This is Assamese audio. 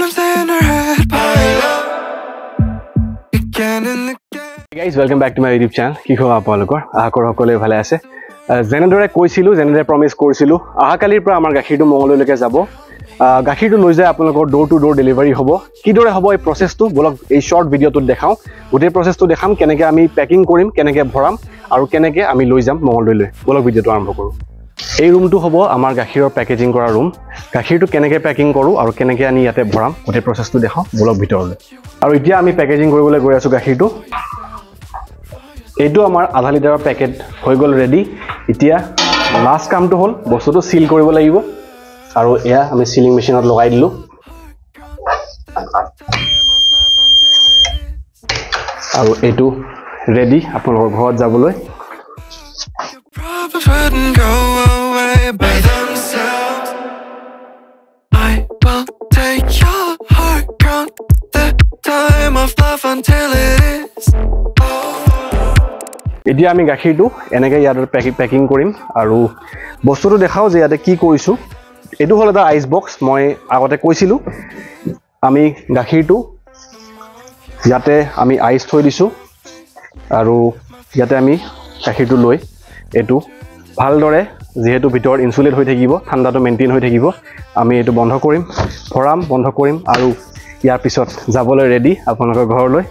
Guys, welcome back to my YouTube channel. কি খবৰ আপোনালোকৰ? আশা কৰোঁ সকলোৱে ভালে আছে। যেনেদৰে কৈছিলোঁ, যেনেদৰে প্ৰমিছ কৰিছিলোঁ, অহাকালিৰ পৰা আমাৰ গাখীৰটো মঙলদৈলৈকে যাব। গাখীৰটো লৈ যায় আপোনালোকৰ ডোৰ টু ডোৰ ডেলিভাৰী হ'ব। কিদৰে হ'ব এই প্ৰচেছটো বলক এই শৰ্ট ভিডিঅ'টোত দেখাওঁ। গোটেই প্ৰচেছটো দেখাম, কেনেকৈ আমি পেকিং কৰিম, কেনেকৈ ভৰাম আৰু কেনেকৈ আমি লৈ যাম মঙলদৈলৈ। বলক ভিডিঅ'টো আৰম্ভ কৰোঁ। এই ৰুমটো হ'ব আমাৰ গাখীৰৰ পেকেজিং কৰা ৰুম। গাখীৰটো কেনেকৈ পেকিং কৰোঁ আৰু কেনেকৈ আনি ইয়াতে ভৰাম গোটেই প্ৰচেছটো দেখাওঁ বলক ভিতৰলৈ। আৰু এতিয়া আমি পেকেজিং কৰিবলৈ গৈ আছোঁ গাখীৰটো। এইটো আমাৰ আধা লিটাৰৰ পেকেট হৈ গ'ল ৰেডি। এতিয়া লাষ্ট কামটো হ'ল বস্তুটো চিল কৰিব লাগিব আৰু এয়া আমি চিলিং মেচিনত লগাই দিলোঁ। আৰু এইটো ৰেডি আপোনালোকৰ ঘৰত যাবলৈ। এতিয়া আমি গাখীৰটো এনেকৈ ইয়াত পেকিং কৰিম আৰু বস্তুটো দেখাওঁ যে ইয়াতে কি কৰিছোঁ। এইটো হ'ল এটা আইচ বক্স। মই আগতে কৈছিলোঁ আমি গাখীৰটো ইয়াতে আমি আইচ থৈ দিছোঁ আৰু ইয়াতে আমি গাখীৰটো লৈ এইটো ভালদৰে যিহেতু ভিতৰত ইনচুলেট হৈ থাকিব, ঠাণ্ডাটো মেইনটেইন হৈ থাকিব, আমি এইটো বন্ধ কৰিম, ভৰাম, বন্ধ কৰিম আৰু ইয়াৰ পিছত যাবলৈ ৰেডি আপোনালোকৰ ঘৰলৈ।